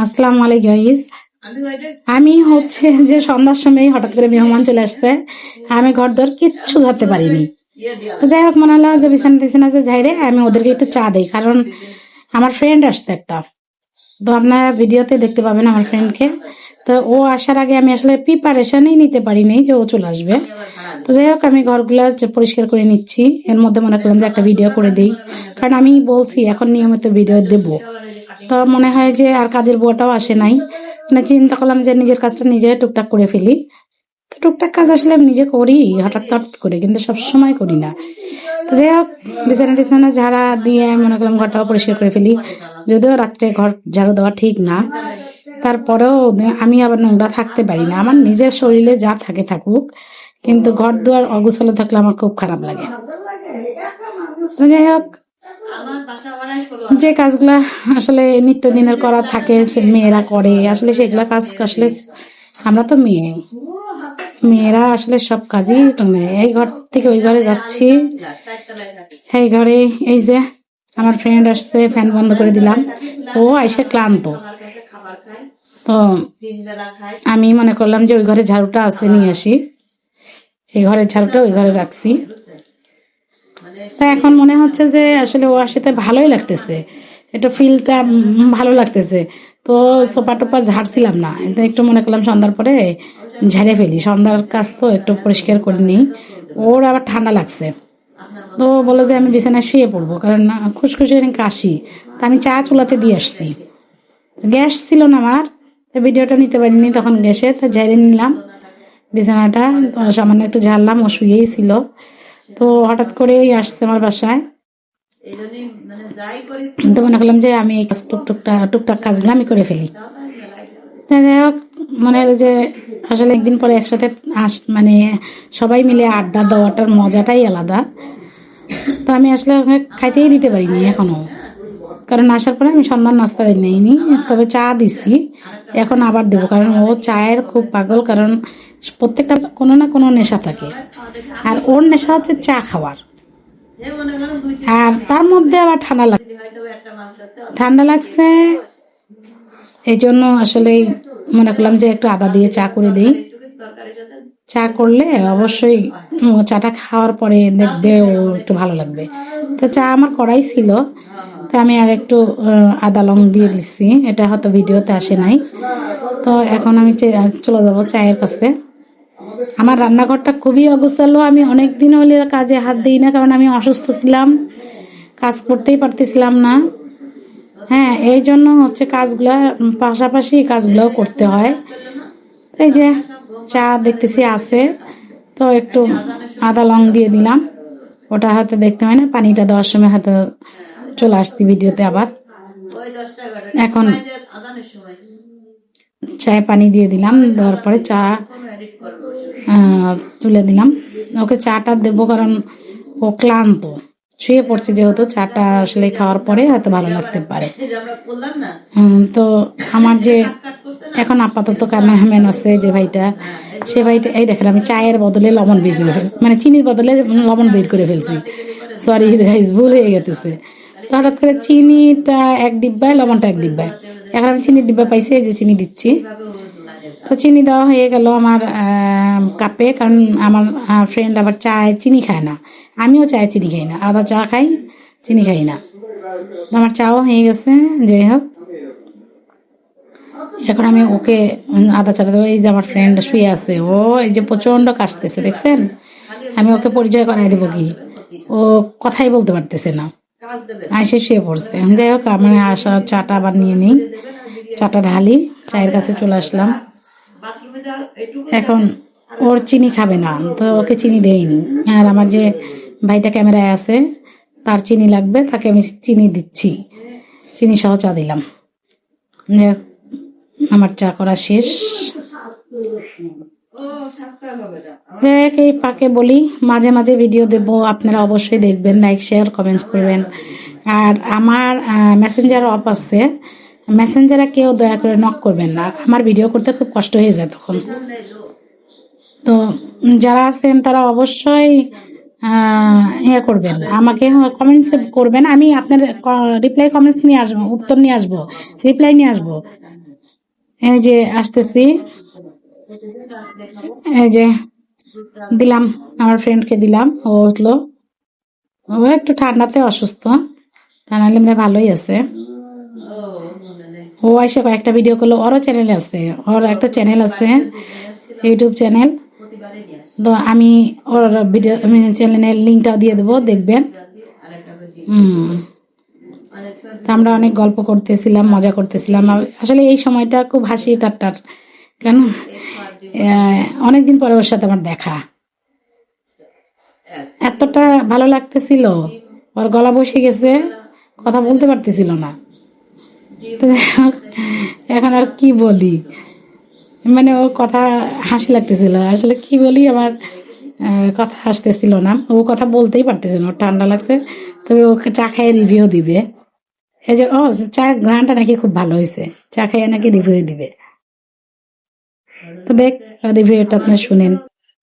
আসসালামু আলাইকুম গাইস। আমি হচ্ছে যে সন্ধ্যার সময় হঠাৎ করে মেহমান চলে আসছে, আমি ঘর দর কিচ্ছু ধরতে পারিনি। তো যাই হোক, মনে হলো যে বিছানা টিছানা যে ঝাইরে আমি ওদেরকে একটু চা দিই, কারণ আমার ফ্রেন্ড আসছে একটা। তো আপনারা ভিডিওতে দেখতে পাবেন আমার ফ্রেন্ডকে। তো ও আসার আগে আমি আসলে প্রিপারেশনই নিতে পারিনি যে ও চলে আসবে। তো যাই হোক, আমি ঘরগুলা পরিষ্কার করে নিচ্ছি, এর মধ্যে মনে করলাম যে একটা ভিডিও করে দিই, কারণ আমি বলছি এখন নিয়মিত ভিডিও দেবো। তো মনে হয় যে আর কাজের বুয়াটাও আসে নাই, মানে চিন্তা করলাম যে নিজের কাজটা নিজে টুকটাক করে ফেলি। তো টুকটাক কাজ আসলে আমি নিজে করি হঠাৎ হঠাৎ করে, কিন্তু সবসময় করি না। তো যাই হোক, বিছানা টিছানা ঝাড়া দিয়ে মনে করলাম ঘরটাও পরিষ্কার করে ফেলি। যদিও রাত্রে ঘর ঝাড়ু দেওয়া ঠিক না, তারপরেও আমি আবার নোংরা থাকতে পারি না। আমার নিজের শরীরে যা থাকে থাকুক, কিন্তু ঘর দুয়ার অগোছালো থাকলে আমার খুব খারাপ লাগে। তো যাই হোক, যে কাজগুলা আসলে নিত্যদিনের করা থাকে মেয়েরা করে, আসলে সেগুলা কাজ আসলে আমরা তো মেয়েরা আসলে সব কাজই এই ঘর থেকে ওই ঘরে যাচ্ছি, এই ঘরে এই যে আমার ফ্রেন্ড আসছে, ফ্যান বন্ধ করে দিলাম। ও আইসে ক্লান্ত, তো আমি মনে করলাম যে ওই ঘরে ঝাড়ুটা আছে নিয়ে আসি, এই ঘরের ঝাড়ুটা ওই ঘরে রাখছি। তা এখন মনে হচ্ছে যে আসলে ও আসতে ভালোই লাগতেছে, একটু ফিলটা ভালো লাগতেছে। তো সোপা টোপা ঝাড়ছিলাম না, একটু মনে করলাম সন্ধ্যার পরে ঝেড়ে ফেলি, সন্ধ্যার কাজ তো একটু পরিষ্কার করে নিই। ওর আবার ঠান্ডা লাগছে, তো বলে যে আমি বিছানায় শুয়ে পড়বো, কারণ খুশখুশি কাশি। তা আমি চা চুলাতে দিয়ে আসছি, গ্যাস ছিল না আমার, ভিডিওটা নিতে পারিনি তখন গ্যাসে। তো ঝেড়ে নিলাম বিছানাটা, সামান্য একটু ঝাড়লাম, ও শুয়েই ছিল। তো হঠাৎ করেই আসছে আমার বাসায়, তো মনে করলাম যে আমি এই টুকটাক কাজগুলো আমি করে ফেলি। যাই হোক, মনে হলো যে আসলে একদিন পরে একসাথে মানে সবাই মিলে আড্ডা দেওয়াটার মজাটাই আলাদা। তো আমি আসলে খাইতেই দিতে পারিনি এখনো, কারণ আসার পরে আমি সন্ধ্যার নাস্তা নেইনি, তবে চা দিছি, এখন আবার দেবো, কারণ ও চায়ের খুব পাগল। কারণ প্রত্যেকটা কোনো না কোনো নেশা থাকে, আর ওর নেশা হচ্ছে চা খাওয়ার। আর তার মধ্যে আবার ঠান্ডা লাগছে, এই জন্য আসলে মনে করলাম যে একটু আদা দিয়ে চা করে দিই। চা করলে অবশ্যই চাটা খাওয়ার পরে দেখবে ও একটু ভালো লাগবে। তো চা আমার করাই ছিল, তো আমি আর একটু আদা লং দিয়ে দিচ্ছি, এটা হয়তো ভিডিওতে আসে নাই। তো এখন আমি চলে যাবো চায়ের কাছে। আমার রান্নাঘরটা খুবই অগোছালো, আমি অনেক দিন হলে কাজে হাত দিই না, কারণ আমি অসুস্থ ছিলাম, কাজ করতেই পারতেছিলাম না। হ্যাঁ, এই জন্য হচ্ছে কাজগুলা পাশাপাশি কাজগুলোও করতে হয়। এই যে চা দেখতেছি আছে, তো একটু আদা লং দিয়ে দিলাম, ওটা হয়তো দেখতে হয় না, পানিটা দেওয়ার সময় হয়তো চলে আসতি ভিডিওতে আবার। এখন চায়ে পানি দিয়ে দিলাম, দেওয়ার পরে চা তুলে দিলাম। ওকে চাটা দেবো, কারণ ও ক্লান্ত, শুয়ে পড়ছে যেহেতু, চাটা আসলে খাওয়ার পরে হয়তো ভালো লাগতে পারে। তো আমার যে এখন আপাতত ক্যামেরাম্যান আছে যে ভাইটা, সে ভাইটা এই দেখেন আমি চায়ের বদলে লবণ বের করে ফেলছি, মানে চিনির বদলে লবণ বের করে ফেলছি, সরি গাইস, ভুল হয়ে গেছে। তো হঠাৎ করে চিনিটা এক ডিব্বায়, লবণটা এক ডিব্বায়, এখন আমি চিনির ডিব্বা পাইছি, এই যে চিনি দিচ্ছি। তো চিনি দেওয়া হয়ে গেল আমার কাপে, কারণ আমার ফ্রেন্ড আবার চায় চিনি খায় না, আমিও চায় চিনি খাই না, আদা চা খাই, চিনি খাই না। আমার চাও হয়ে গেছে। যাই হোক, এখন আমি ওকে আদা চাটা দেবো। এই যে আমার ফ্রেন্ড শুয়ে আছে, ও এই যে প্রচন্ড কাশতেছে, দেখছেন? আমি ওকে পরিচয় করাই দেবো কি, ও কথাই বলতে পারতেছে না, আইসে শুয়ে পড়ছে। যাই হোক, আমার আসা চাটা আবার নিয়ে নিই, চাটা ঢালি, চায়ের কাছে চলে আসলাম। এখন ওর চিনি খাবে না, তো ওকে চিনি দেইনি। আর আমার যে ভাইটা ক্যামেরায় আছে, তার চিনি লাগবে, তাকে আমি চিনি দিচ্ছি, চিনি সহ চা দিলাম। আমার চা করা শেষ। দেখ, এই পাকে বলি মাঝে মাঝে ভিডিও দেব, আপনারা অবশ্যই দেখবেন, লাইক শেয়ার কমেন্টস করবেন। আর আমার মেসেঞ্জার অফ আছে, মেসেঞ্জারে কেউ দয়া করে নক করবেন না, আমার ভিডিও করতে খুব কষ্ট হয়ে যায় তখন। তো যারা আছেন তারা অবশ্যই ইয়ে করবেন, আমাকে কমেন্টস করবেন, আমি আপনার রিপ্লাই কমেন্টস নিয়ে আসবো, উত্তর নিয়ে আসবো, রিপ্লাই নিয়ে আসবো। এই যে আসতেছি, এই যে দিলাম, আমার ফ্রেন্ডকে দিলাম, ও উঠলো। ও একটু ঠান্ডাতে অসুস্থ, তা নাহলে এমনি ভালোই আছে। ও এসে কয়েকটা ভিডিও করলো, ওরও চ্যানেল আছে, ওর একটা চ্যানেল আছে, ইউটিউব চ্যানেল। তো আমি ওর ভিডিও চ্যানেলের লিঙ্কটাও দিয়ে দেবো, দেখবেন। তা আমরা অনেক গল্প করতেছিলাম, মজা করতেছিলাম। আসলে এই সময়টা খুব হাসি ঠাট্টার, কেন অনেকদিন পরে ওর সাথে আমার দেখা, এতটা ভালো লাগতেছিল। ওর গলা বসে গেছে, কথা বলতে পারতেছিল না। তো যাই হোক, এখন আর কি বলি, মানে ও কথা হাসি লাগতেছিল, আসলে কি বলি আমার কথা আসতেছিল না, ও কথা বলতেই পারতেছিল না, ওর ঠান্ডা লাগছে। তবে ওকে চা খাইয়ে রিভিউ দিবে, এই যে ও চা ঘ্রাণটা নাকি খুব ভালো হয়েছে, চা খাইয়ে নাকি রিভিউ দিবে। তো দেখ, রিভিউটা আপনি শুনেন।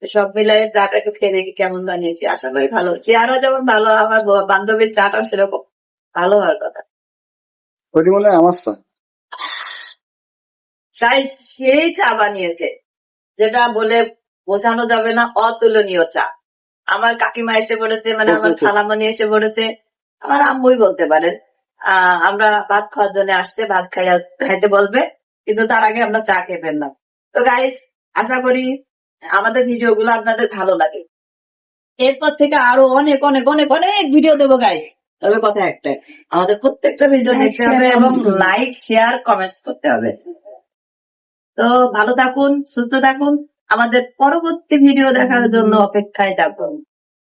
সব মিলাই চাটা একটু খেয়ে দেখি কেমন বানিয়েছি, আশা করি ভালো। চেহারা যেমন ভালো, আমার বান্ধবীর চাটা সেরকম ভালো হওয়ার কথা। ওইটি বলে আমার চা। তাই সেই চা বানিয়েছে, যেটা বলে বোঝানো যাবে না, অতুলনীয় চা। আমার কাকিমা এসে পড়েছে, মানে আমার খালামণি এসে পড়েছে, আমার আম্মুই বলতে পারেন। আমরা ভাত খাওয়ার জন্য আসছে, ভাত খাইতে বলবে, কিন্তু তার আগে আমরা চা খেয়ে ফেললাম। তো গাইস, আশা করি আমাদের ভিডিও গুলো আপনাদের ভালো লাগে। এরপর থেকে আরো অনেক অনেক অনেক অনেক ভিডিও দেবো গাইস। তবে কথা একটাই, আমাদের প্রত্যেকটা ভিডিও দেখতে হবে এবং লাইক শেয়ার কমেন্টস করতে হবে। তো ভালো থাকুন, সুস্থ থাকুন, আমাদের পরবর্তী ভিডিও দেখার জন্য অপেক্ষায় থাকুন।